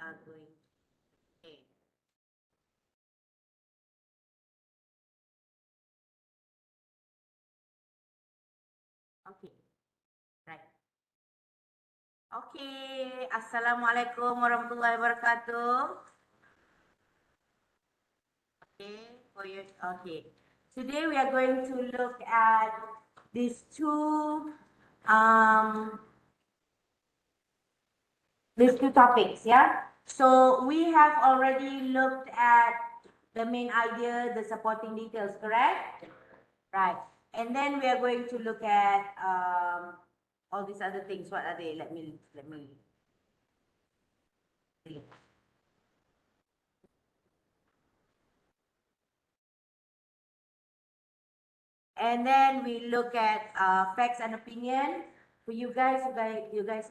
are going to end. Okay, right. Okay, Assalamualaikum warahmatullahi wabarakatuh. Okay. Today we are going to look at these um two topics, yeah. So we have already looked at the main idea, the supporting details, correct? Right. And then we are going to look at all these other things. What are they? Let me see. And then we look at facts and opinion. For you guys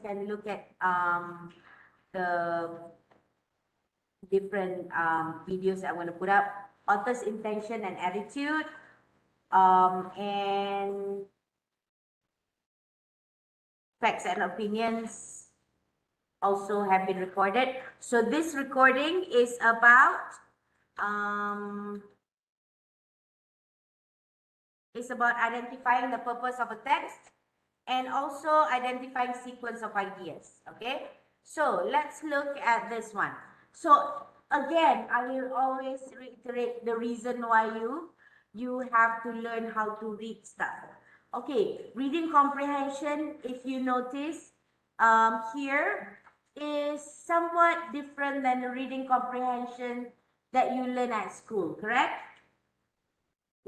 can look at the different videos I'm going to put up. Author's intention and attitude. And facts and opinions also have been recorded. So this recording is about identifying the purpose of a text and also identifying sequence of ideas. Okay, so let's look at this one. So again, I will always reiterate the reason why you have to learn how to read stuff. Okay, reading comprehension, if you notice here, is somewhat different than the reading comprehension that you learn at school, correct?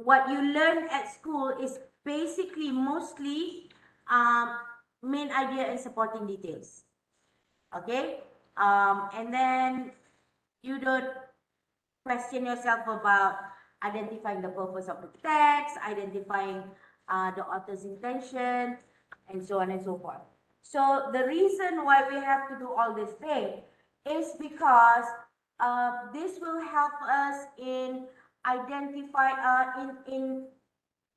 What you learn at school is basically mostly main idea and supporting details. Okay, and then you don't question yourself about identifying the purpose of the text, identifying the author's intention, and so on and so forth. So the reason why we have to do all this thing is because this will help us in identify in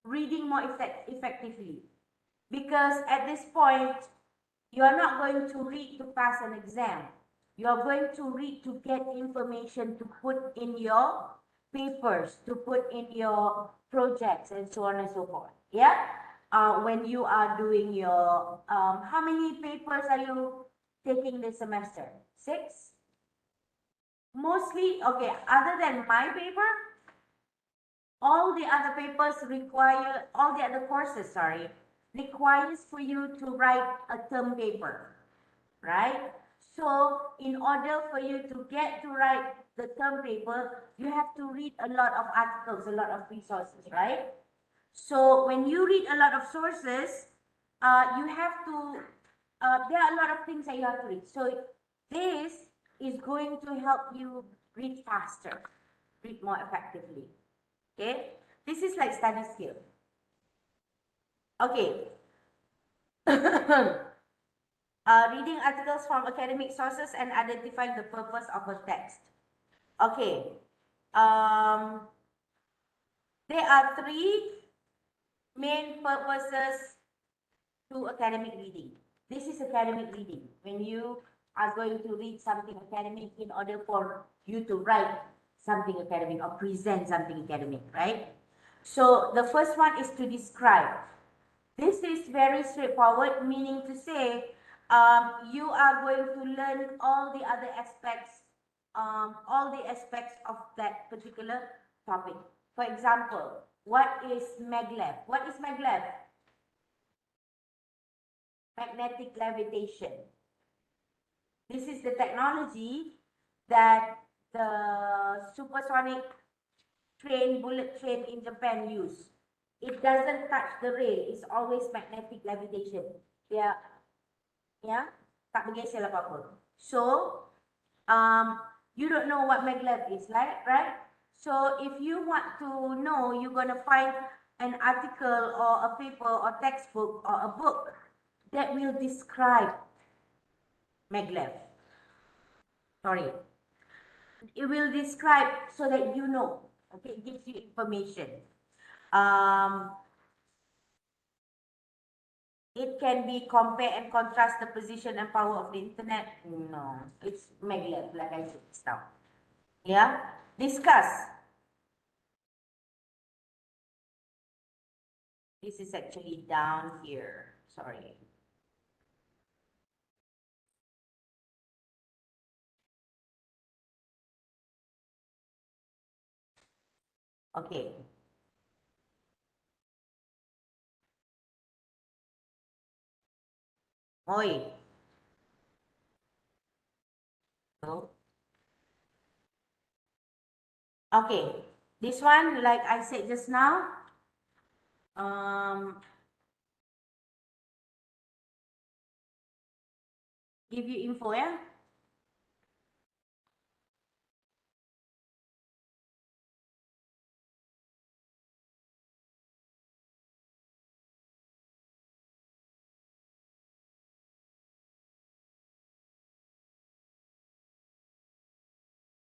reading more effectively. Because at this point, you are not going to read to pass an exam. You are going to read to get information to put in your papers, to put in your projects, and so on and so forth. Yeah? When you are doing your, how many papers are you taking this semester? 6? Mostly, okay, other than my paper, all the other papers require, all the other courses, sorry, requires for you to write a term paper, right? So in order for you to get to write the term paper, you have to read a lot of articles, a lot of resources, right? So when you read a lot of sources, you have to, there are a lot of things that you have to read. So this is going to help you read faster, read more effectively. Okay, this is like study skill. Okay. Reading articles from academic sources and identifying the purpose of a text. Okay. There are 3 main purposes to academic reading. This is academic reading. When you are going to read something academic in order for you to write something academic or present something academic, right? So the first one is to describe. This is very straightforward, meaning to say you are going to learn all the other aspects, of that particular topic. For example, what is maglev? What is maglev? Magnetic levitation. This is the technology that the supersonic bullet train in Japan use. It doesn't touch the rail. It's always magnetic levitation. Yeah, tak bergeser apa-apa. So, you don't know what maglev is, right? So, if you want to know, you're going to find an article or a paper or textbook or a book that will describe maglev. Sorry. It will describe so that you know. Okay, it gives you information. it can be compare and contrast the position and power of the internet. No, it's maglev, like I said just now. Yeah, discuss. This is actually down here. Sorry. Okay. Oi. No. Okay. This one, like I said just now, um, give you info, yeah?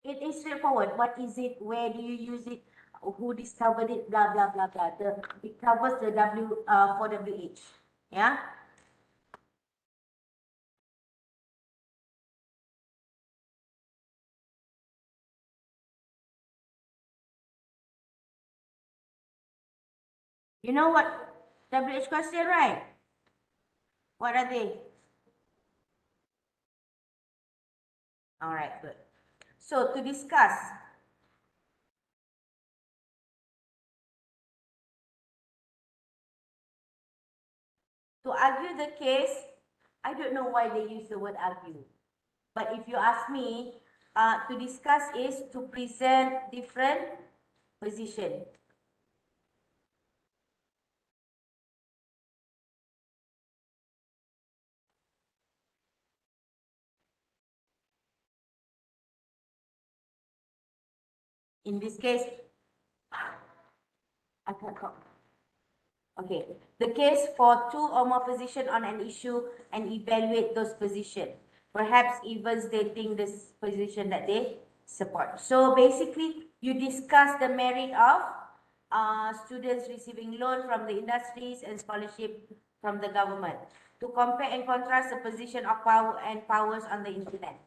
It is straightforward. What is it? Where do you use it? Who discovered it? Blah, blah, blah, blah. It covers the W4WH. Yeah? You know what WH question, right? What are they? All right, good. So to discuss, to argue the case, I don't know why they use the word argue. But if you ask me, to discuss is to present different position. In this case, I can't talk. Okay, the case for two or more position on an issue and evaluate those position. Perhaps even stating this position that they support. So basically, you discuss the merit of students receiving loan from the industries and scholarship from the government to compare and contrast the position of power and powers on the internet.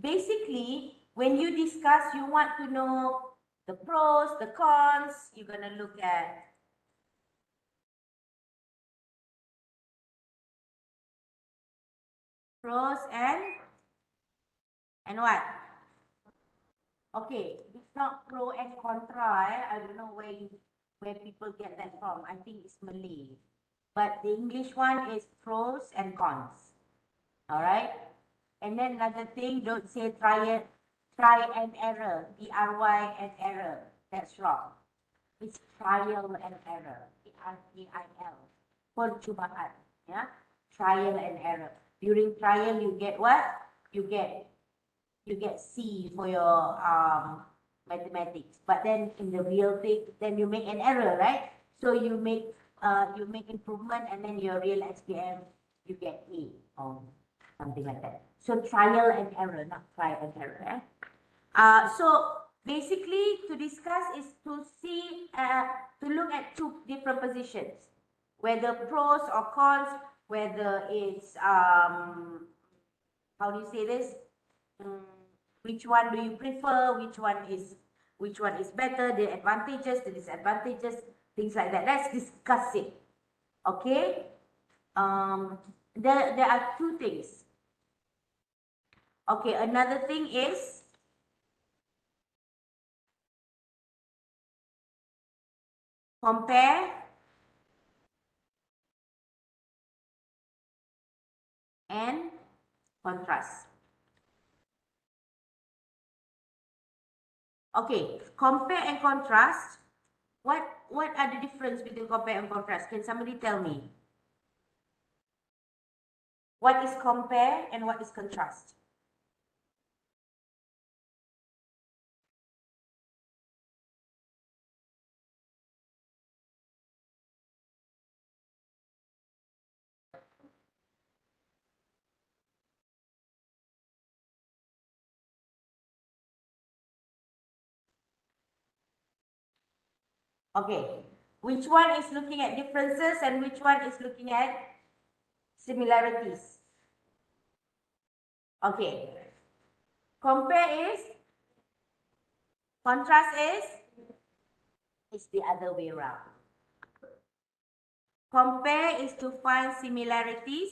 Basically, when you discuss, you want to know the pros, the cons. You're going to look at pros and what? Okay, it's not pro and contra. I don't know where people get that from. I think it's Malay. But the English one is pros and cons. All right. And then another thing, don't say try and error. TRY and error. That's wrong. It's trial and error. TRAIL. Percubaan. Yeah. Trial and error. During trial, you get what? You get C for your mathematics. But then in the real thing, then you make an error, right? So you make improvement, and then your real XPM you get A or something like that. So trial and error, not try and error. So basically to discuss is to see to look at two different positions, whether pros or cons, whether it's how do you say this? Mm, which one do you prefer? Which one is better? The advantages, the disadvantages, things like that. Let's discuss it. Okay. There are two things. Okay. Another thing is compare and contrast. Okay. Compare and contrast. What are the difference between compare and contrast? Can somebody tell me? What is compare and what is contrast? Okay. Which one is looking at differences and which one is looking at similarities? Okay. Compare is, contrast is the other way around. Compare is to find similarities.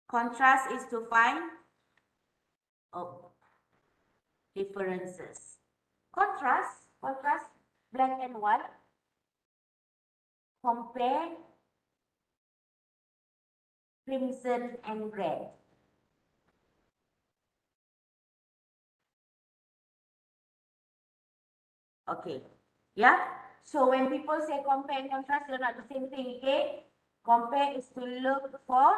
Contrast is to find differences. Contrast, black and white. Compare, crimson and red. Okay. Yeah. So when people say compare and contrast, they're not the same thing, okay? Compare is to look for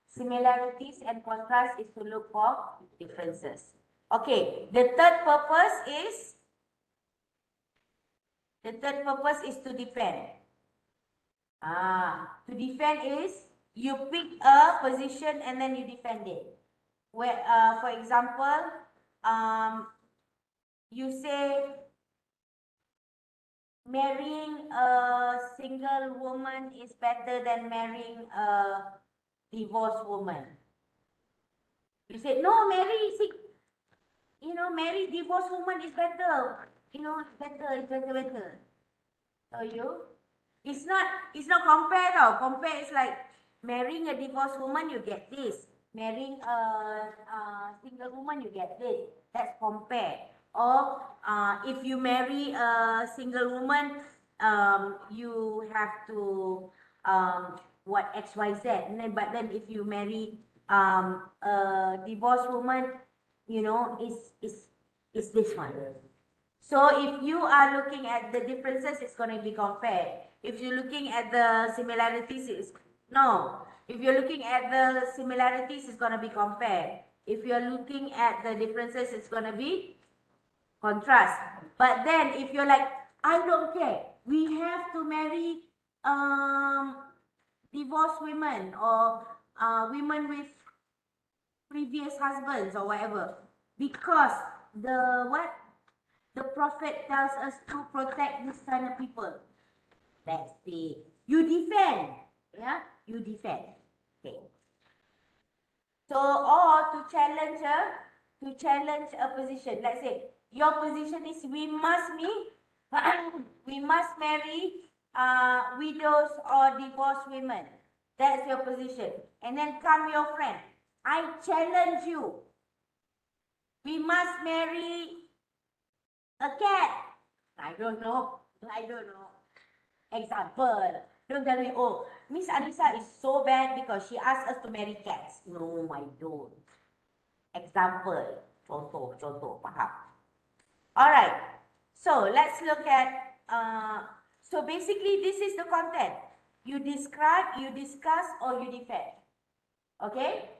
similarities and contrast is to look for differences. Okay. The third purpose is to defend. To defend is you pick a position and then you defend it. Where, for example, you say marrying a single woman is better than marrying a divorced woman. You say, no, marry divorced woman is better. It's better. So it's not compare though. Compare is like marrying a divorced woman, you get this. Marrying a single woman, you get this. That's compare. Or if you marry a single woman, you have to what XYZ. But then if you marry a divorced woman, is this one. So if you are looking at the differences, it's going to be compared. If you're looking at the similarities, If you're looking at the similarities, it's going to be compared. If you're looking at the differences, it's going to be contrast. But then if you're like, I don't care, we have to marry divorced women or women with previous husbands or whatever, because the prophet tells us to protect this kind of people. That's the, you defend. Yeah, you defend. Okay. So, or to challenge a position. Let's say your position is we must marry widows or divorced women. That's your position. And then come your friend. I challenge you. We must marry a cat. I don't know. Example. Don't tell me, oh, Miss Anissa is so bad because she asked us to marry cats. No, I don't. Example. Contoh, faham? Alright. So, let's look at, so basically this is the content. You describe, you discuss, or you defend. Okay?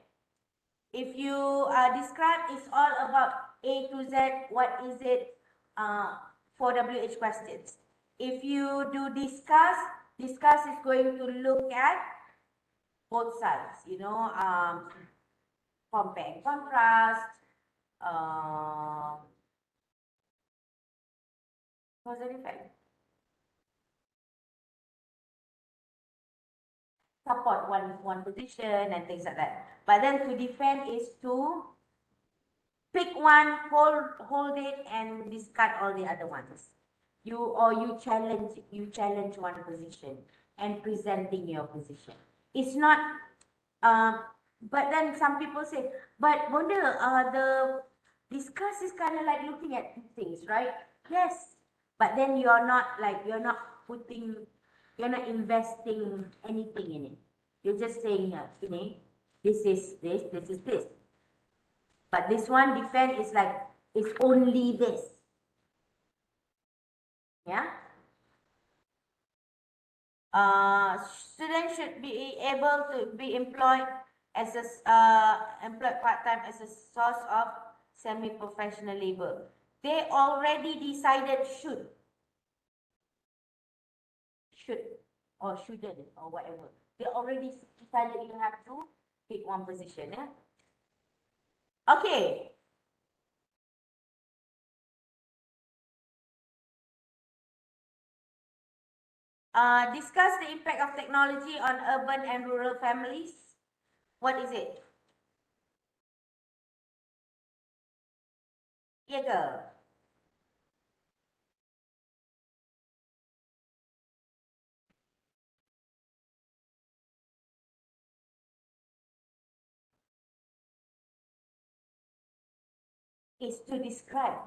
If you describe, it's all about A to Z, what is it, 4WH questions. If you do discuss is going to look at both sides, compare and contrast, cause and effect. Support one position and things like that. But then to defend is to pick one, hold it, and discard all the other ones. You challenge one position and presenting your position. It's not. But then some people say, but Bonda, the discuss is kind of like looking at things, right? Yes, but then you're not investing anything in it. You're just saying, this is this, this is this. But this one, defend, is like, it's only this. Yeah. Students should be able to be employed as employed part-time as a source of semi-professional labor. They already decided should or shouldn't or whatever. They already decided you have to pick one position. Yeah. Okay. Discuss the impact of technology on urban and rural families. What is it? Ya ke? Is to describe.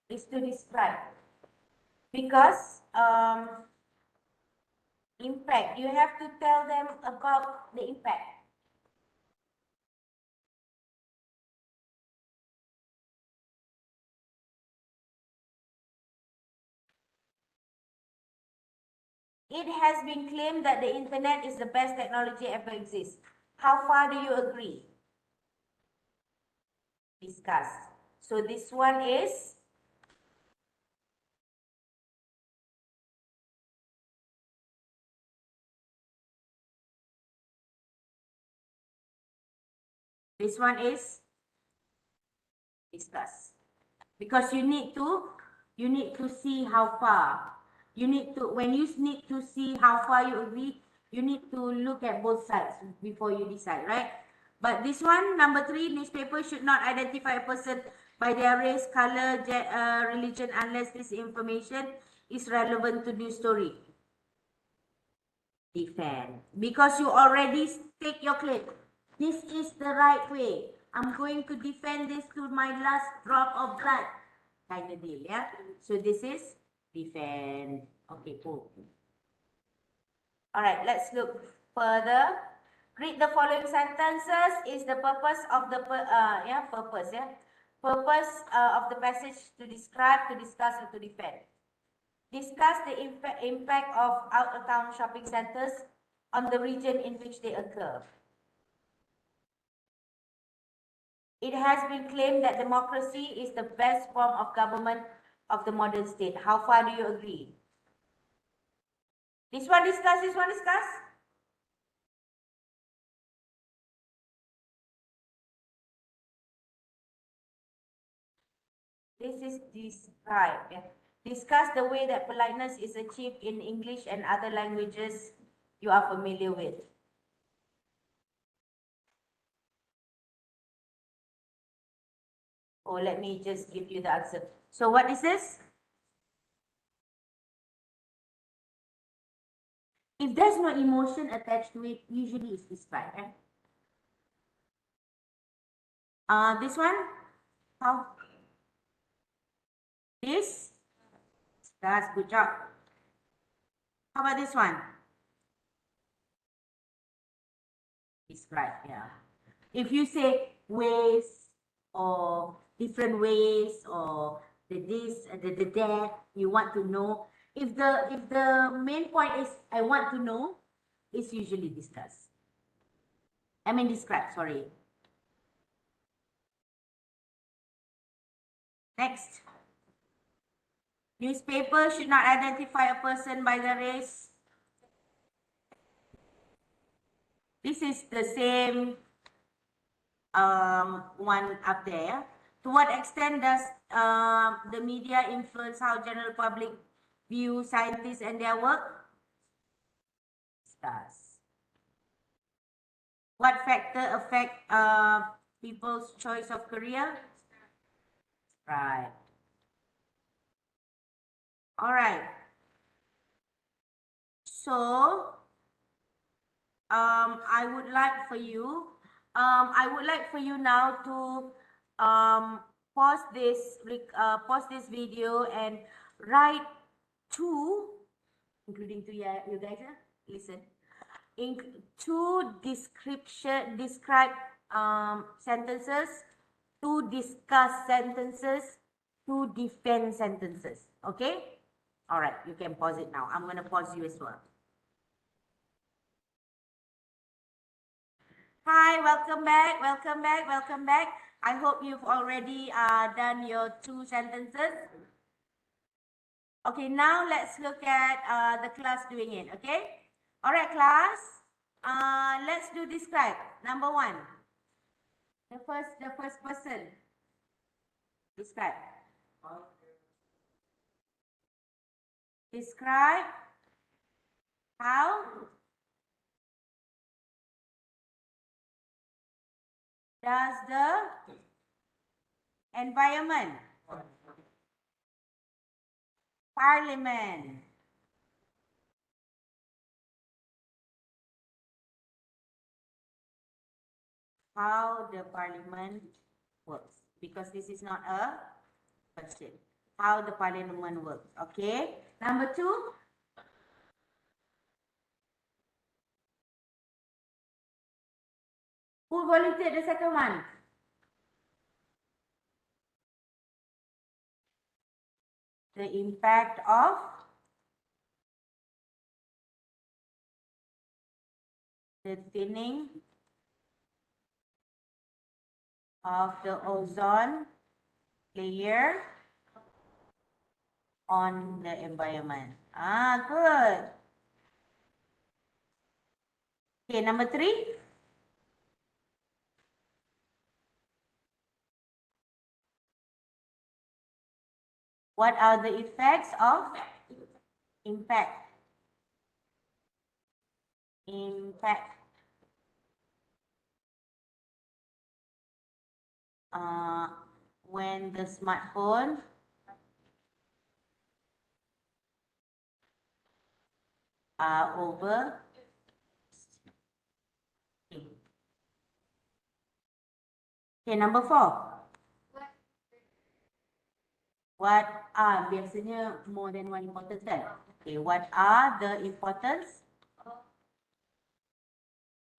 Is to describe. Because impact, you have to tell them about the impact. It has been claimed that the internet is the best technology ever exists. How far do you agree? Discuss. So this one is discuss. Because you need to see how far. You need to, when you need to see how far you agree, you need to look at both sides before you decide, right? But this one, number 3, newspaper should not identify a person by their race, color, religion unless this information is relevant to news story. Defend. Because you already stake your claim. This is the right way. I'm going to defend this to my last drop of blood. Kind of deal, yeah? So this is defend. Okay, cool. All right, let's look further. Read the following sentences is the purpose of the, purpose, yeah? Purpose of the passage to describe, to discuss, or to defend. Discuss the impact of out-of-town shopping centers on the region in which they occur. It has been claimed that democracy is the best form of government of the modern state. How far do you agree? This one discuss, this one discuss. This is describe. Yeah. Discuss the way that politeness is achieved in English and other languages you are familiar with. Oh, let me just give you the answer. So what is this? If there's no emotion attached to it, usually it's described. Eh? This one? How? This? That's good job. How about this one? Describe, yeah. If you say ways or different ways or the this, the that, you want to know. If the main point is I want to know, it's usually discussed. I mean describe, sorry. Next. Newspaper should not identify a person by the race. This is the same one up there. To what extent does the media influence how general public view scientists and their work? Does. What factor affect people's choice of career? Right. All right. So, I would like for you, now to pause this video and write 2, including to you guys, listen. In 2 describe sentences, 2 discuss sentences, 2 defend sentences. Okay? All right, you can pause it now. I'm going to pause you as well. Hi, welcome back, welcome back, welcome back. I hope you've already done your 2 sentences. Okay, now let's look at the class doing it, okay? All right, class. Let's do describe. Number 1. The first person. Describe. Describe how does the environment, parliament, how the parliament works, because this is not a question. How the parliament works. Okay. Number 2. Who volunteered the second one? The impact of the thinning of the ozone layer on the environment. Ah, good. Okay, number 3. What are the effects of impact? Impact. When the smartphone are over. Okay, number 4. What are, biasanya more than one importance kan? Okay, what are the importance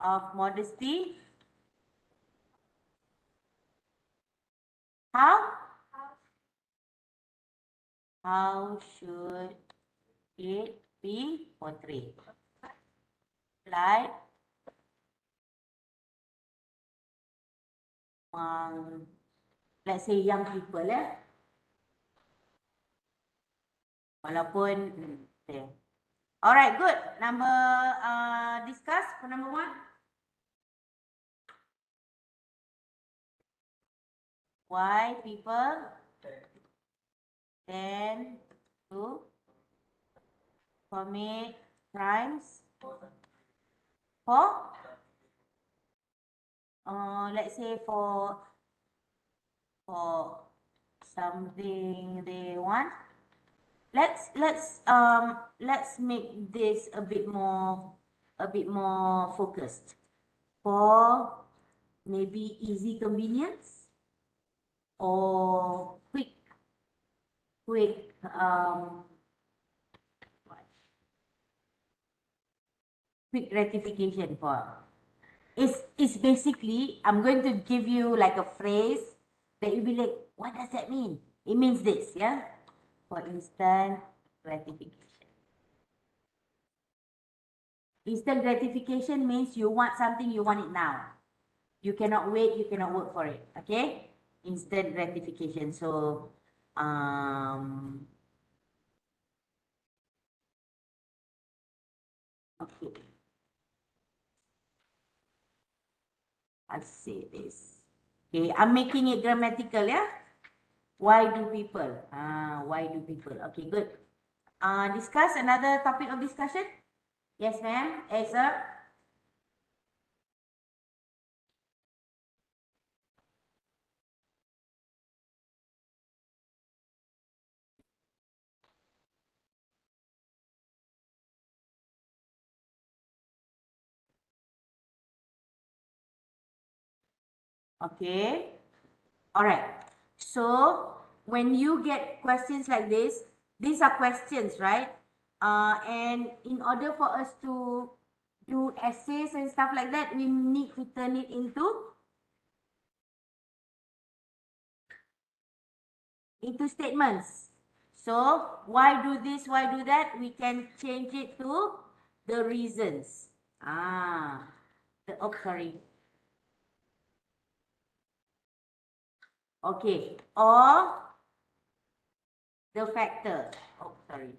of modesty? How? How should it be portrayed? Like, let's say young people walaupun okay. Alright, good. Number discuss for number 1. Why people tend to commit crimes for let's say for something they want. Let's make this a bit more focused. For maybe easy convenience or quick gratification for. It's basically, I'm going to give you like a phrase that you'll be like, what does that mean? It means this, yeah? For instant gratification. Instant gratification means you want something, you want it now. You cannot wait, you cannot work for it. Okay? Instant gratification. So, okay. I'll say this. Okay, I'm making it grammatical, yeah? Why do people? Why do people? Okay, good. Discuss another topic of discussion. Yes, ma'am. Excerpt. Okay. All right. So when you get questions like this, these are questions, right? And in order for us to do essays and stuff like that, we need to turn it into statements. So why do this? Why do that? We can change it to the reasons. Sorry. Okay. Or the factor. Oh, sorry.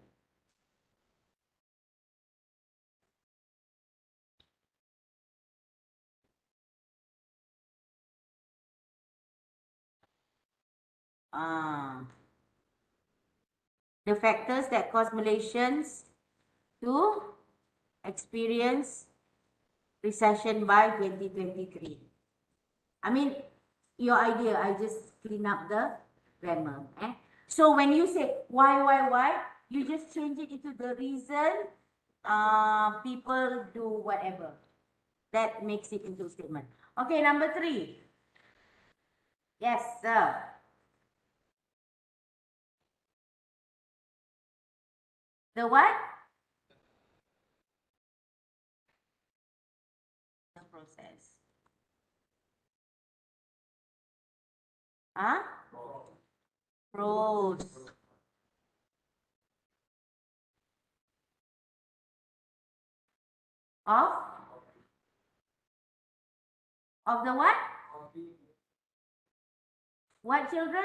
the factors that cause Malaysians to experience recession by 2023. I mean, your idea, I just clean up the grammar. So when you say why, you just change it into the reason people do whatever. That makes it into a statement. Okay, number 3. Yes, sir. The what? The process. Huh? Pros. Of? Of the what? What children?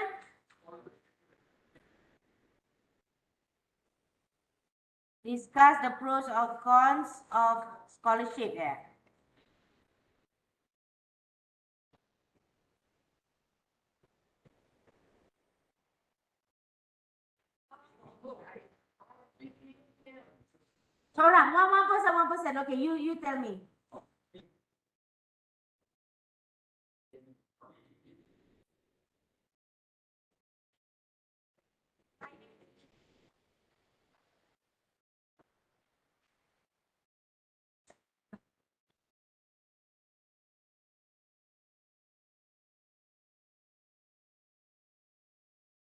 Discuss the pros or cons of scholarship. Yeah. Seorang, one person. Okay, you tell me.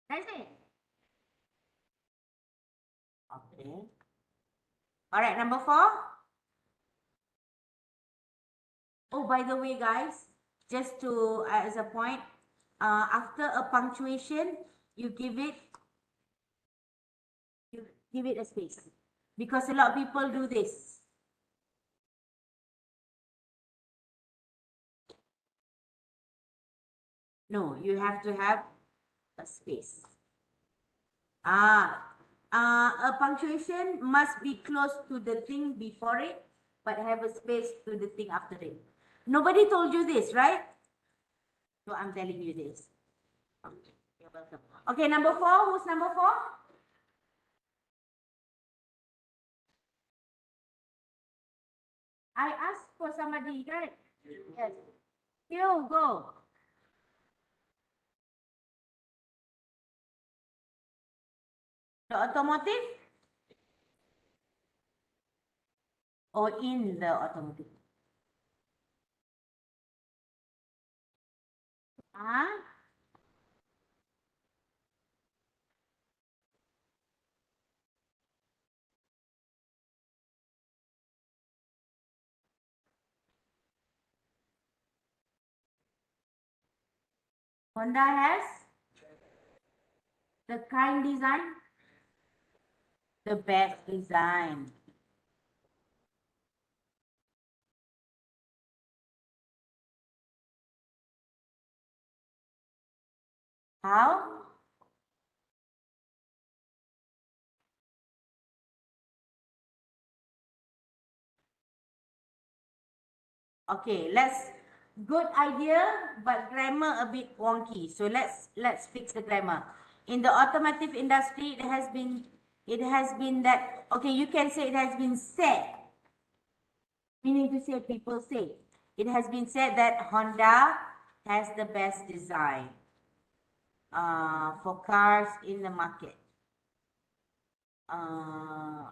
That's it. Okay. All right, number 4. Oh, by the way, guys, just to as a point, after a punctuation, you give it a space because a lot of people do this. No, you have to have a space. A punctuation must be close to the thing before it, but have a space to the thing after it. Nobody told you this, right? So I'm telling you this. Okay, you're welcome. Okay, number 4. Who's number 4? I asked for somebody, right? Yes. You go. The automotive or in the automotive? Ah, Honda has the kind design, the best design. How? Okay, good idea, but grammar a bit wonky. So let's fix the grammar. In the automotive industry, it has been that, okay, you can say it has been said, meaning to say people say. It has been said that Honda has the best design for cars in the market. Uh,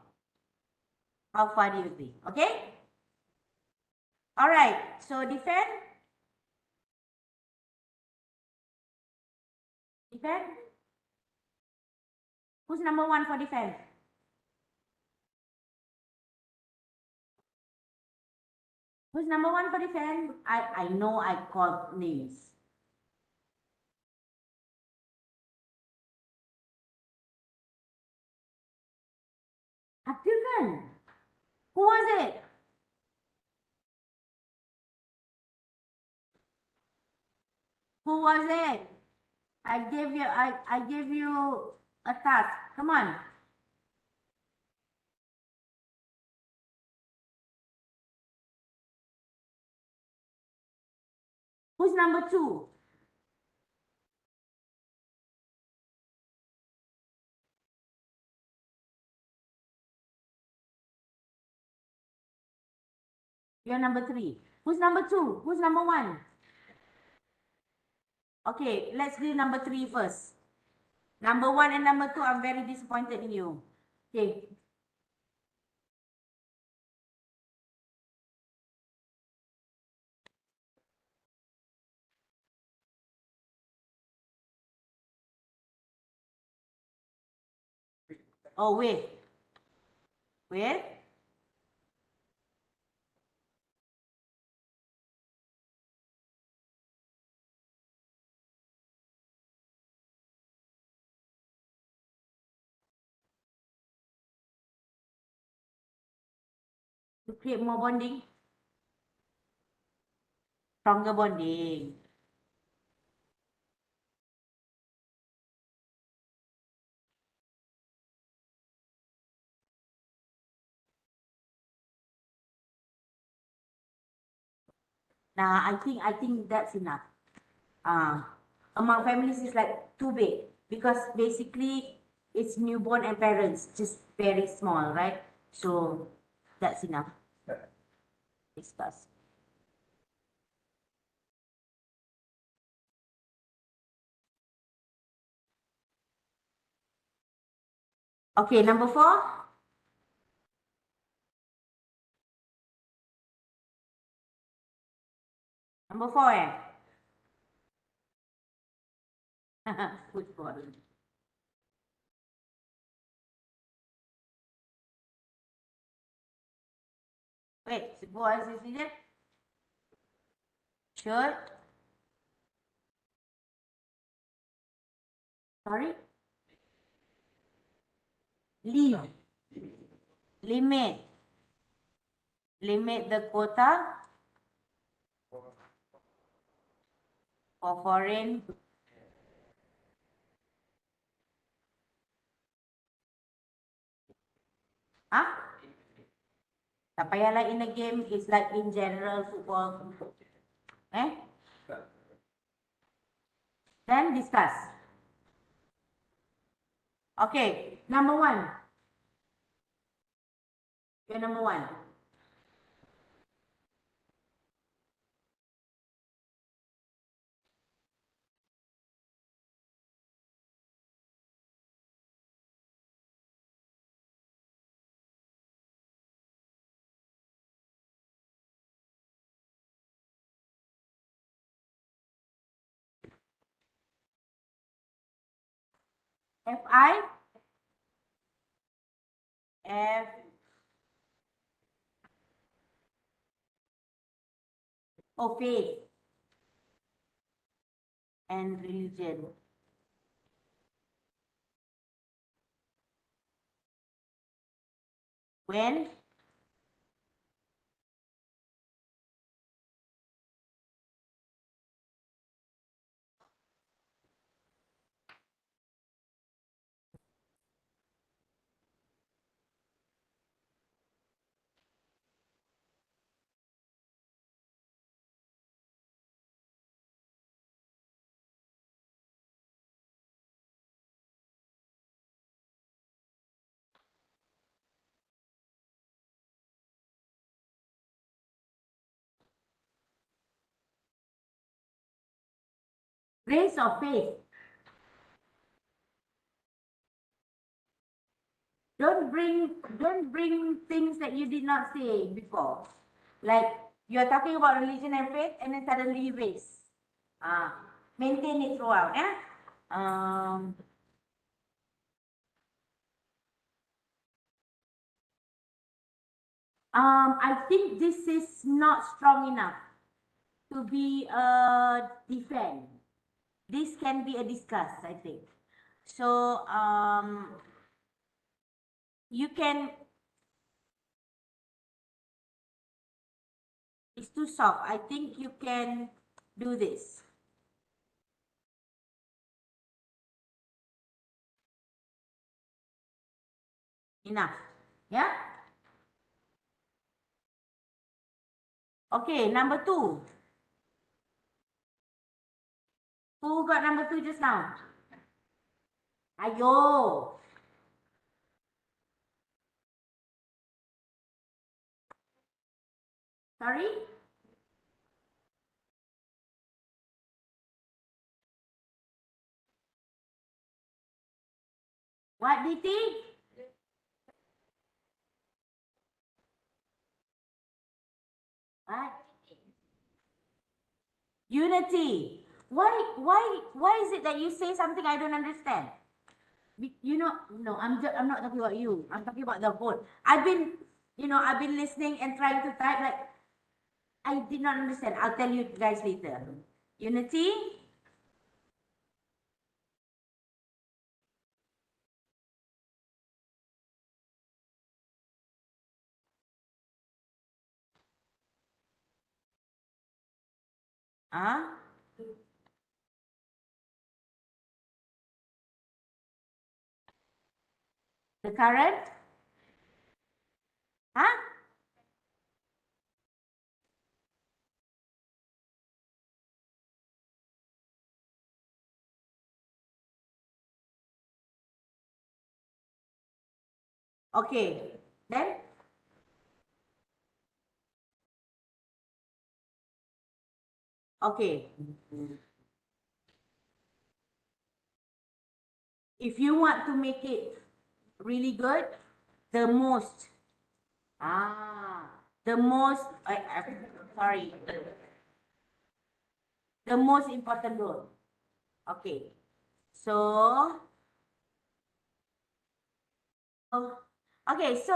how far do you think? Okay? All right. So defend. Defend. Who's number 1 for defend? Who's number 1 for defend? I know I called names. Abdul kan? Who was it? Who was it? I gave you a task. Come on. Who's number 2? You're number 3. Who's number 2? Who's number 1? Okay, let's do number 3 first. Number 1 and number 2, I'm very disappointed in you. Okay. Oh, wait. Wait. To create more bonding. Stronger bonding. Nah, I think that's enough. Among families is like too big because basically it's newborn and parents, just very small, right? So that's enough. Discuss. Okay, number 4. Number 4, eh? Football. Wait, what is it? Should. Sorry. Leave. Limit. Limit the quota for foreign. Huh? Tak payahlah in a game, it's like in general football. Eh? Then discuss. Okay, number 1. You're number 1. F-I, F, O, faith and religion. When grace or faith. Don't bring things that you did not say before. Like you're talking about religion and faith and then suddenly race. Uh, Maintain it throughout, yeah? Um, I think this is not strong enough to be a defend. This can be a discuss, I think. So you can. It's too soft. I think you can do this. Enough. Yeah? Okay, number 2. Who got number 2 just now? Ayo. Sorry? What, DT? What? Unity. Why is it that you say something I don't understand? You know, no, I'm not talking about you. I'm talking about the whole. I've been listening and trying to type like I did not understand. I'll tell you guys later. Unity? Huh? The current? Huh? Okay. Then? Okay. If you want to make it really good, the most. Ah. The most, sorry. The most important role. Okay. So, okay, so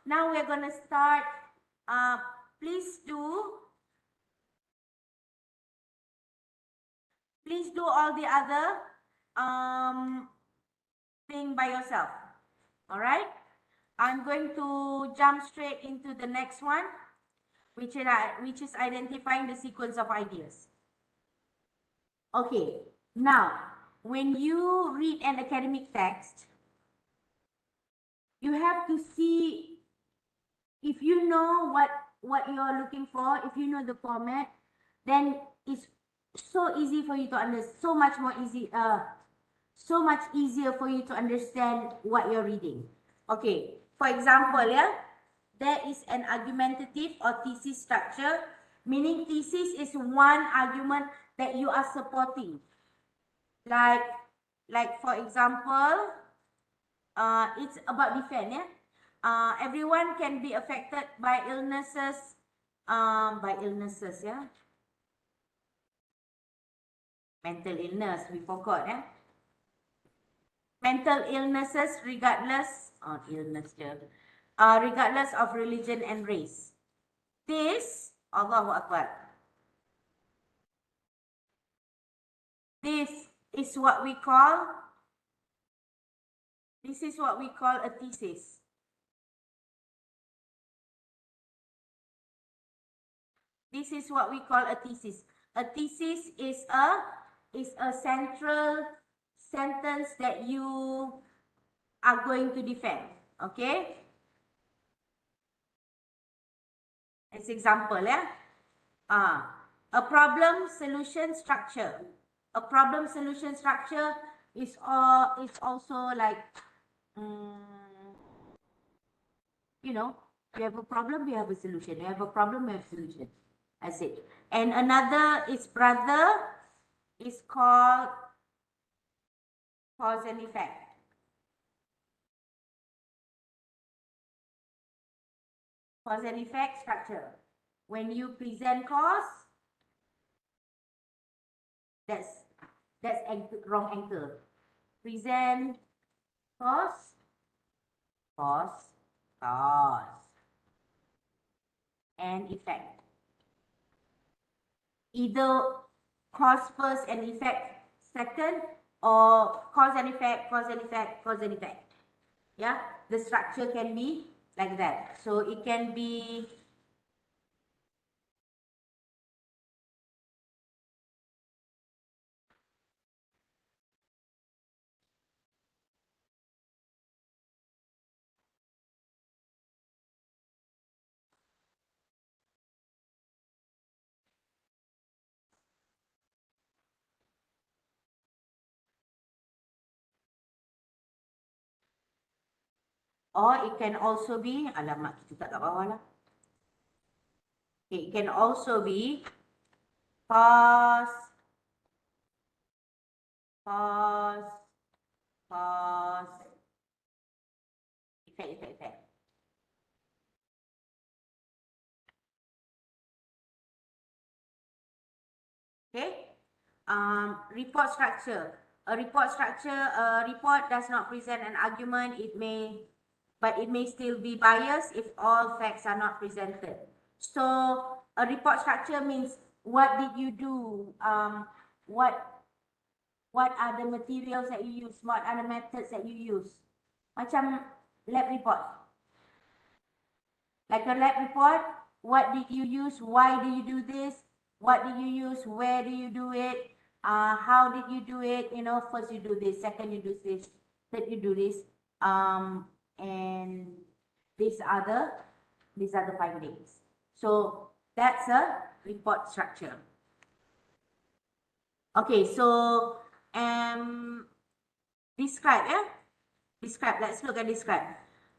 now we're gonna start. Uh, please do, please do all the other um thing by yourself. All right. I'm going to jump straight into the next one, which is identifying the sequence of ideas. Okay. Now, when you read an academic text, you have to see if you know what you're looking for, if you know the format, then it's so easy for you to understand, so much easier for you to understand what you're reading. Okay, for example, yeah, there is an argumentative or thesis structure, meaning thesis is one argument that you are supporting. Like, for example, it's about defense, yeah. Everyone can be affected by illnesses, yeah. Mental illness, we forgot, yeah. Mental illnesses regardless, regardless of religion and race. This, Allahu Akbar. This is what we call, this is what we call a thesis. This is what we call a thesis. A thesis is a central sentence that you are going to defend. Okay? As example, yeah. A problem solution structure. A problem solution structure is also like, um, you know, you have a problem, we have a solution. You have a problem, we have a solution. That's it. And another is brother is called cause and effect. Cause and effect structure. When you present cause, that's wrong anchor. Present cause, cause, cause, and effect. Either cause first and effect second, or cause and effect, cause and effect, cause and effect. Yeah, the structure can be like that. So it can be, or it can also be, alamak, kita tak kat bawah lah. It can also be cause, cause, cause, effect. Okay. Report structure. A report does not present an argument. But it may still be biased if all facts are not presented. So a report structure means what did you do? What are the materials that you use? What are the methods that you use? Macam lab report. Like a lab report, what did you use? Why do you do this? What did you use? Where do you do it? How did you do it? You know, first you do this, second you do this, third you do this. And these are the findings. So that's a report structure. Okay, so describe, yeah? Describe, let's look at describe.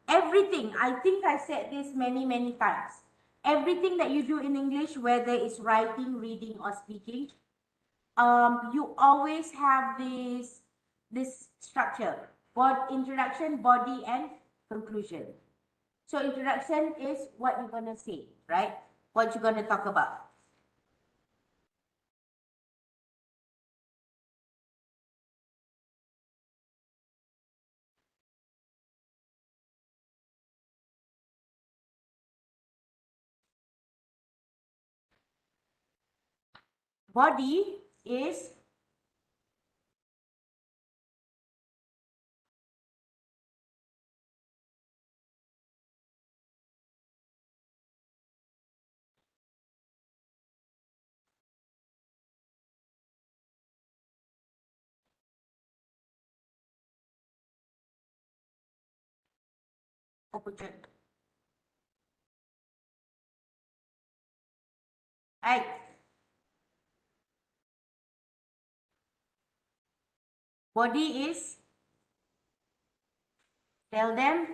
Everything, I think I said this many times. Everything that you do in English, whether it's writing, reading, or speaking, you always have this structure. Introduction, body, and conclusion. So introduction is what you're gonna say, right? What you're gonna talk about. Body is opposite. Right. Body is tell them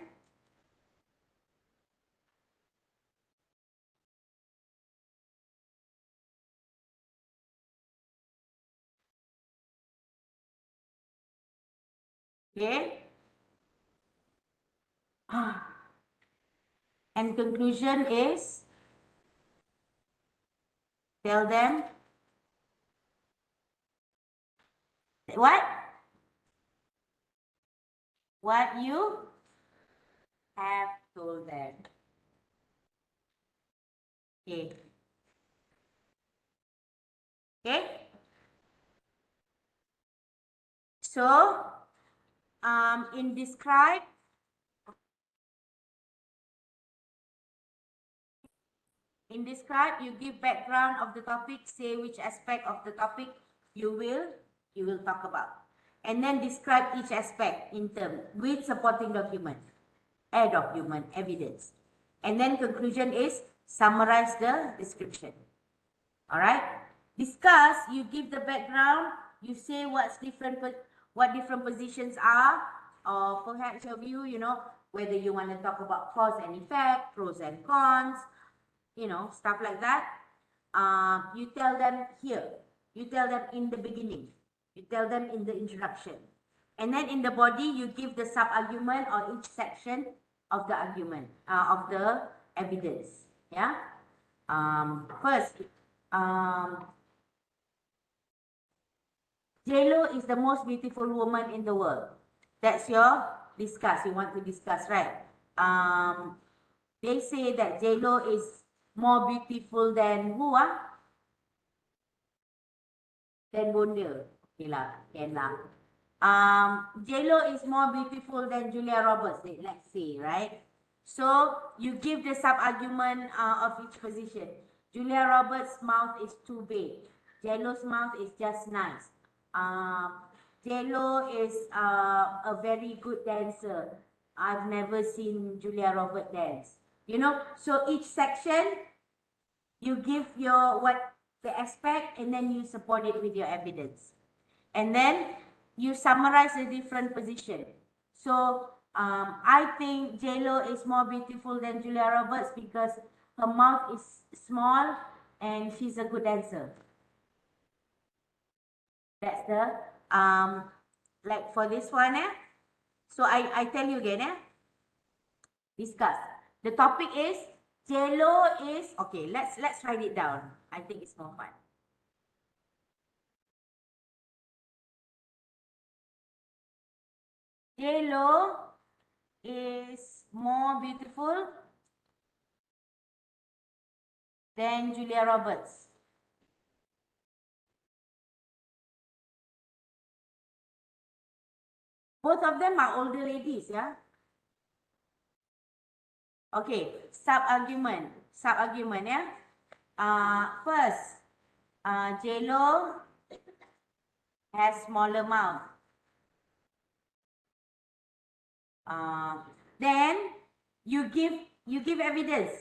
okay. And conclusion is tell them what? What you have told them. Okay. Okay. So, in describe, you give background of the topic, say which aspect of the topic you will talk about. And then describe each aspect in term with supporting document, document, evidence. And then conclusion is summarize the description. All right. Discuss, you give the background, you say what different positions are, or perhaps your view, you know, whether you want to talk about cause and effect, pros and cons, you know, stuff like that. You tell them here, you tell them in the beginning, you tell them in the introduction. And then in the body, you give the sub-argument or each section of the argument, of the evidence. Yeah. First, J-Lo is the most beautiful woman in the world. That's your discuss. You want to discuss, right? They say that J-Lo is more beautiful than who? Than Bonda. Okay lah, can lah. J-Lo is more beautiful than Julia Roberts, let's say, right? So you give the sub-argument of each position. Julia Roberts' mouth is too big. J-Lo's mouth is just nice. J-Lo is a very good dancer. I've never seen Julia Roberts dance. You know, so each section, you give your what the aspect and then you support it with your evidence. And then you summarize the different position. So I think J-Lo is more beautiful than Julia Roberts because her mouth is small and she's a good dancer. That's the like for this one, so I tell you again, discuss. The topic is Jello is okay. Let's write it down. I think it's more fun. Jello is more beautiful than Julia Roberts. Both of them are older ladies, yeah? Okay, sub-argument. Sub-argument, yeah? First, J-Lo has smaller mouth. Then, you give evidence.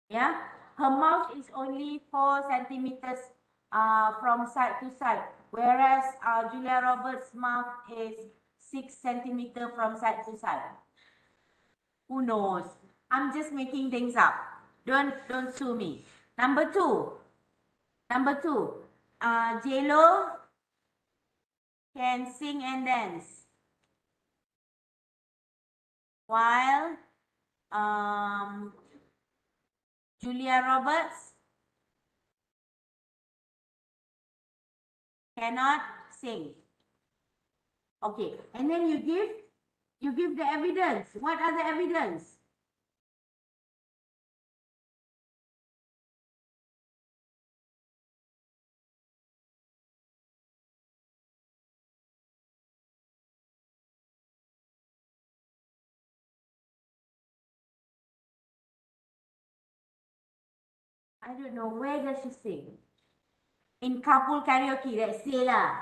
Yeah? Her mouth is only 4 centimeters from side to side, whereas Julia Roberts' mouth is 6 centimeters from side to side. Who knows? I'm just making things up. Don't sue me. Number two, J-Lo can sing and dance, while Julia Roberts cannot sing. Okay, and then you give the evidence. What are the evidence? I don't know, where does she sing? In couple karaoke, let's say lah.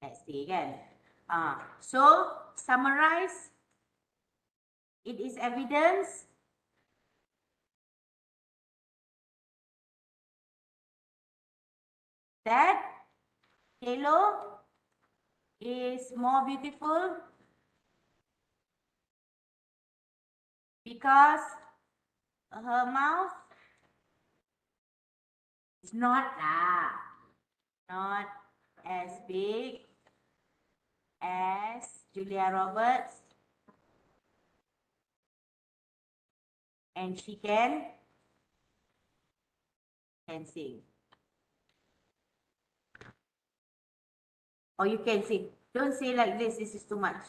Let's say again. So, summarize. It is evidence that J-Lo is more beautiful because her mouth is not as big as Julia Roberts, and she can sing. Or you can sing. Don't say like this is too much.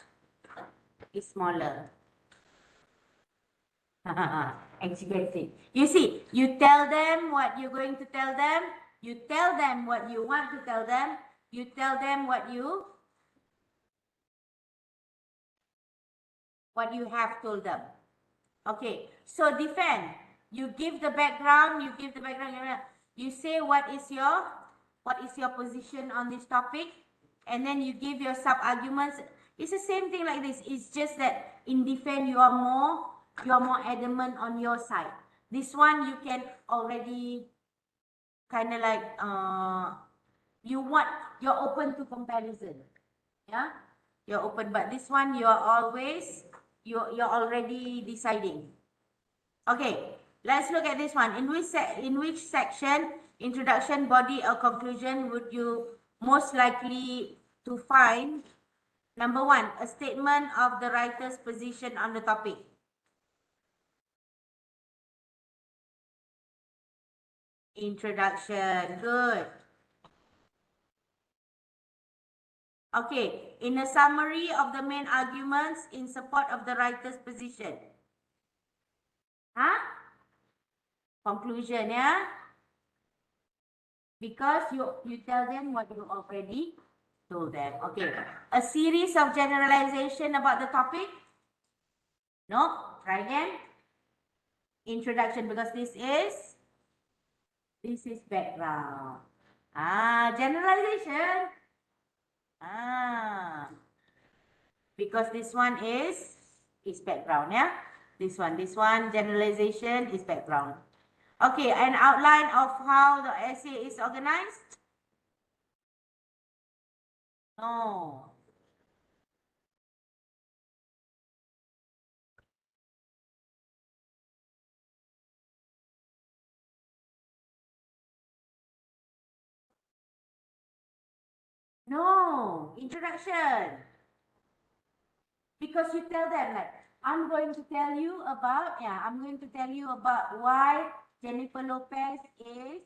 It's smaller. And she can sing. You see, you tell them what you're going to tell them. You tell them what you want to tell them. You tell them what you have told them. Okay, so defend. You give the background, you say what is your position on this topic, and then you give your sub-arguments. It's the same thing like this. It's just that in defend you are more adamant on your side. This one you can already kind of like you're open to comparison. Yeah, you're open, but this one you're already deciding. Okay, let's look at this one. In which section, introduction, body, or conclusion, would you most likely to find? Number one, a statement of the writer's position on the topic. Introduction, good. Okay, in a summary of the main arguments in support of the writer's position. Conclusion, yeah? Because you tell them what you already told them. Okay. A series of generalization about the topic? No. Try again. Introduction, because this is background. Generalization. Because this one is background, yeah? This one, generalization is background. Okay, an outline of how the essay is organized? No. No, introduction. Because you tell them like, I'm going to tell you about, why Jennifer Lopez is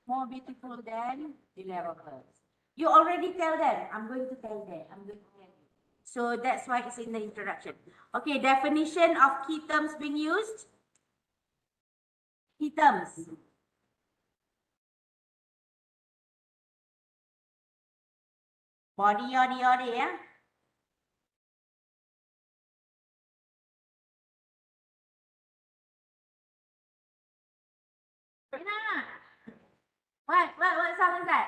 more beautiful than Julia Roberts. You already tell them, I'm going to tell them, I'm going to tell you. So that's why it's in the introduction. Okay, definition of key terms being used. Key terms. Body, yeah. Rina, what song is that?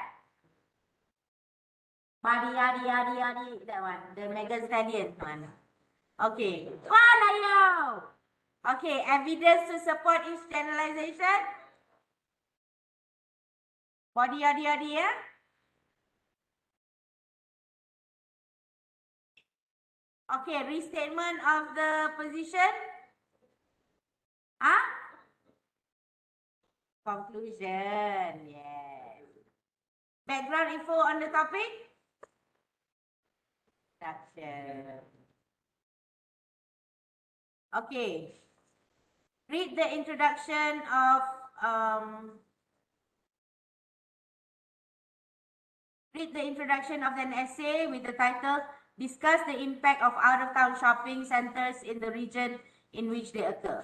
Body, that one. The Megan Stallion one. Okay. Walayo! Okay, evidence to support each generalization. Body, yeah. Okay, restatement of the position. Huh? Conclusion, yes. Background info on the topic. Introduction. Okay. Read the introduction of an essay with the title Discuss the Impact of Out-of-Town Shopping Centers in the Region in which they occur.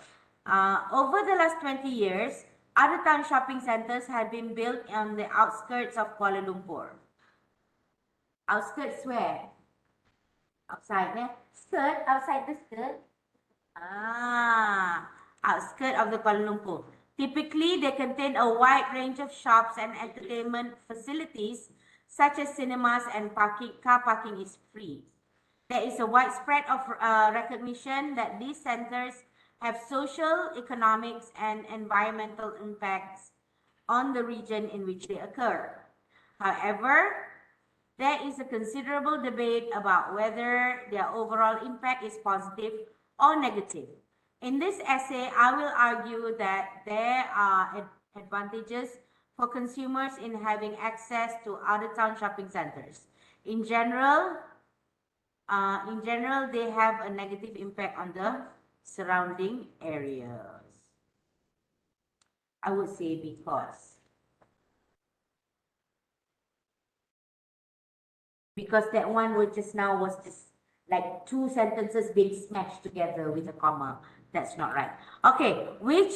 Over the last 20 years, out-of-town shopping centers have been built on the outskirts of Kuala Lumpur. Outskirts where? Outside, eh? Skirt, outside the skirt. Outskirts of the Kuala Lumpur. Typically, they contain a wide range of shops and entertainment facilities, such as cinemas and parking. Car parking is free. There is a widespread of recognition that these centers have social, economics, and environmental impacts on the region in which they occur. However, there is a considerable debate about whether their overall impact is positive or negative. In this essay, I will argue that there are advantages for consumers in having access to out-of-town shopping centers. In general, they have a negative impact on the surrounding areas. I would say because that one was just like two sentences being smashed together with a comma. That's not right. Okay, which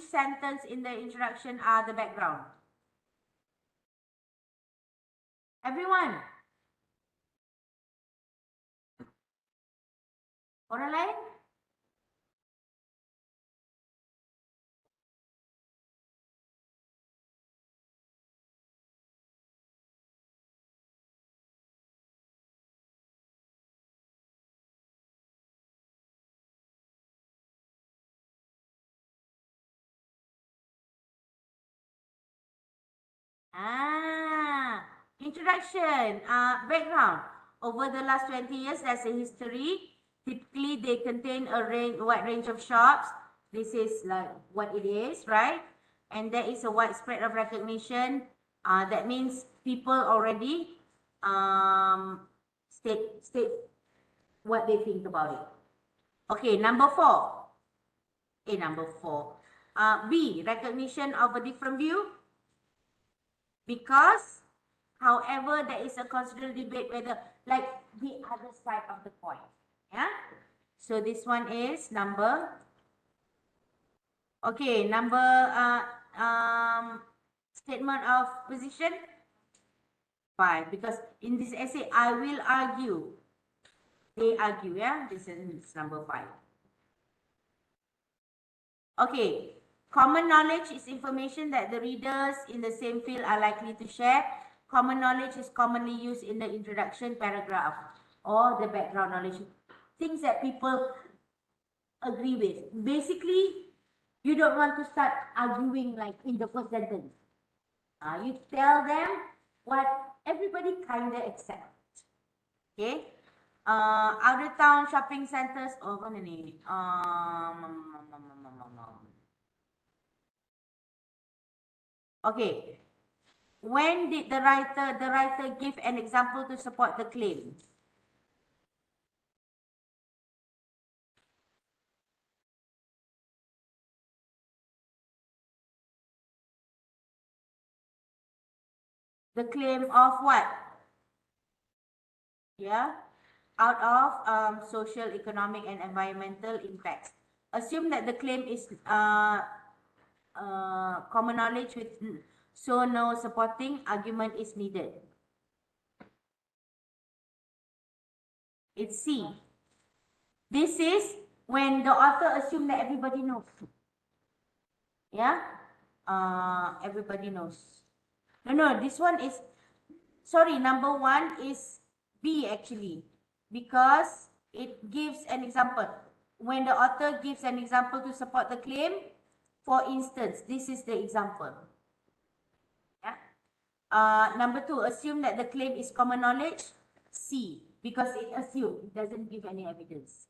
sentence in the introduction are the background? Everyone. Orang lain? Introduction, background. Over the last 20 years, as a history, typically they contain a wide range of shops. This is like what it is, right? And there is a widespread of recognition. That means people already state what they think about it. Okay, number 4. Number 4. B, recognition of a different view. Because, however, there is a considerable debate whether, like, the other side of the coin. Yeah? So this one is number. Okay, number statement of position 5. Because in this essay, I will argue. They argue, yeah? This is number 5. Okay. Common knowledge is information that the readers in the same field are likely to share. Common knowledge is commonly used in the introduction paragraph or the background knowledge. things that people agree with. Basically, you don't want to start arguing like in the first sentence. You tell them what everybody kind of accepts. Okay? Out of town shopping centers. Oh, mana ni? Okay. When did the writer give an example to support the claim? The claim of what? Yeah, out of social, economic, and environmental impacts. Assume that the claim is common knowledge with so no supporting argument is needed. It's C. This is when the author assume that everybody knows. Yeah, everybody knows. No, this one is, sorry, number one is B actually, because it gives an example. When the author gives an example to support the claim, for instance, this is the example. Yeah. Number two, assume that the claim is common knowledge. C, because it assumes, it doesn't give any evidence.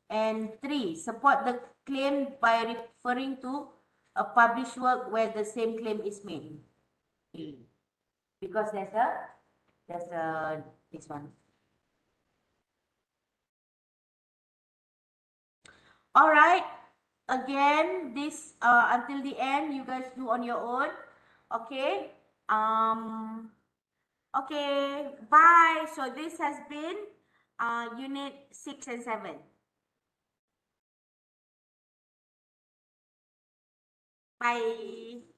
And three, support the claim by referring to a published work where the same claim is made. A, because there's a this one. All right. Again, this until the end, you guys do on your own. Okay. Okay. Bye. So this has been unit 6 and 7. Bye.